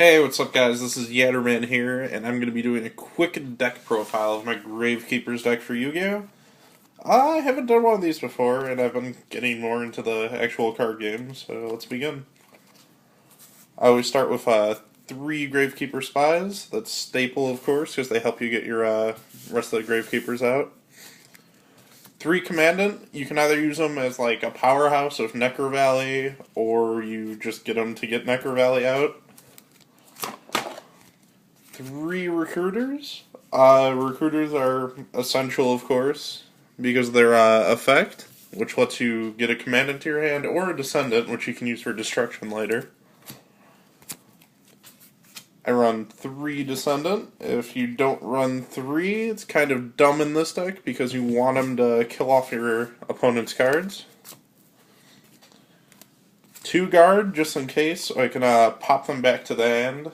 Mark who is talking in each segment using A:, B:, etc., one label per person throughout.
A: Hey, what's up guys? This is Yatterman here, and I'm going to be doing a quick deck profile of my Gravekeepers deck for Yu-Gi-Oh! I haven't done one of these before, and I've been getting more into the actual card game, so let's begin. I always start with 3 Gravekeeper Spies. That's staple, of course, because they help you get your rest of the Gravekeepers out. 3 Commandant, you can either use them as like a powerhouse of Necker Valley, or you just get them to get Necker Valley out. 3 recruiters. Recruiters are essential, of course, because they're effect, which lets you get a commandant to your hand, or a descendant, which you can use for destruction later. I run 3 descendant. If you don't run 3, it's kind of dumb in this deck because you want them to kill off your opponent's cards. 2 guard, just in case, so I can pop them back to the hand.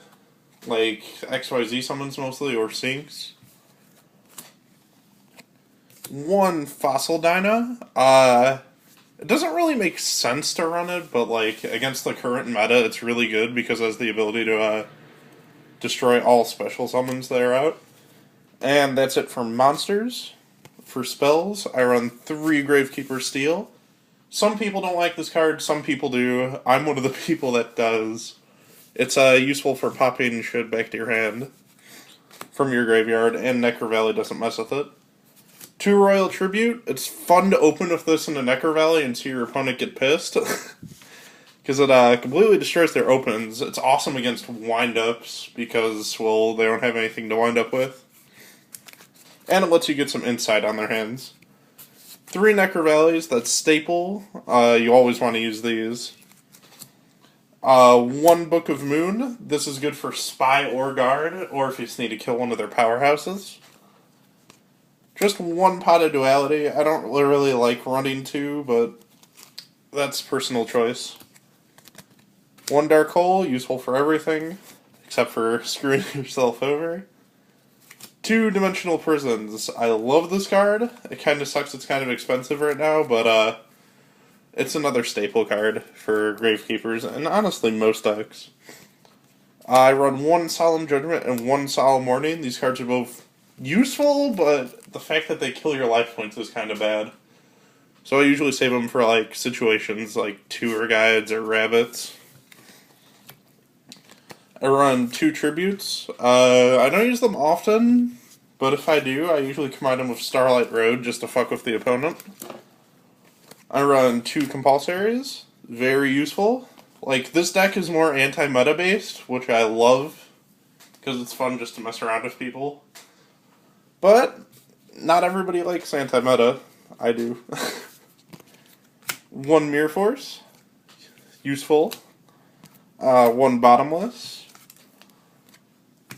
A: Like XYZ summons mostly, or sinks. 1 Fossil Dyna. It doesn't really make sense to run it, but like against the current meta, it's really good because it has the ability to destroy all special summons that are out. And that's it for monsters. For spells, I run 3 Gravekeeper Steel. Some people don't like this card, some people do. I'm one of the people that does. It's useful for popping shit back to your hand from your graveyard, and Necker Valley doesn't mess with it. 2 Royal Tribute. It's fun to open with this in a Necker Valley and see your opponent get pissed. Because it completely destroys their opens. It's awesome against wind-ups because, well, they don't have anything to wind up with. And it lets you get some insight on their hands. 3 Necker Valleys, that's staple. You always want to use these. 1 Book of Moon. This is good for Spy or Guard, or if you just need to kill one of their powerhouses. Just 1 Pot of Duality. I don't really like running 2, but that's personal choice. 1 Dark Hole, useful for everything, except for screwing yourself over. 2 Dimensional Prisons. I love this card. It kind of sucks it's kind of expensive right now, but it's another staple card for Gravekeepers, and honestly, most decks. I run 1 Solemn Judgment and 1 Solemn Warning. These cards are both useful, but the fact that they kill your life points is kind of bad. So I usually save them for like situations like Tour Guides or Rabbits. I run 2 Tributes. I don't use them often, but if I do, I usually combine them with Starlight Road just to fuck with the opponent. I run 2 Compulsories. Very useful. Like, this deck is more anti-meta based, which I love, because it's fun just to mess around with people. But, not everybody likes anti-meta. I do. 1 Mirror Force. Useful. 1 Bottomless.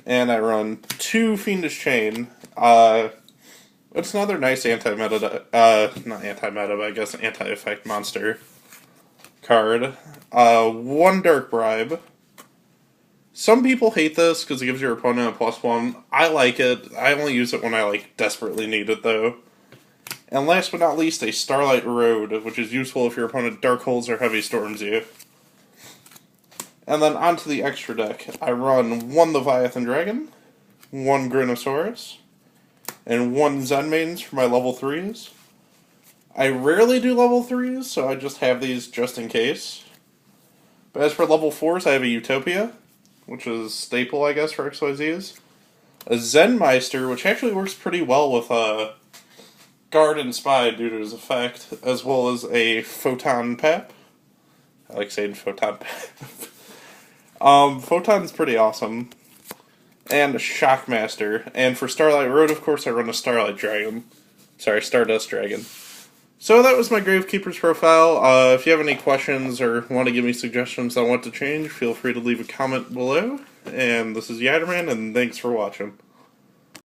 A: And I run 2 Fiendish Chain. It's another nice anti-meta, not anti-meta, but I guess anti-effect monster card. 1 Dark Bribe. Some people hate this because it gives your opponent a +1. I like it. I only use it when I like desperately need it, though. And last but not least, a Starlight Road, which is useful if your opponent Dark Holes or Heavy Storms you. And then onto the extra deck. I run 1 Leviathan Dragon, 1 Grinosaurus, and 1 Zen Maidens for my level 3s. I rarely do level 3s, so I just have these just in case. But as for level 4s, I have a Utopia, which is staple, I guess, for XYZs. A Zen Meister, which actually works pretty well with Guard and Spy due to his effect, as well as a Photon Pap. I like saying Photon Pap. Photon's pretty awesome. And a Shockmaster. And for Starlight Road, of course, I run a Starlight Dragon. Sorry, Stardust Dragon. So that was my Gravekeepers profile. If you have any questions or want to give me suggestions on what to change, feel free to leave a comment below. And this is Yatterman, and thanks for watching.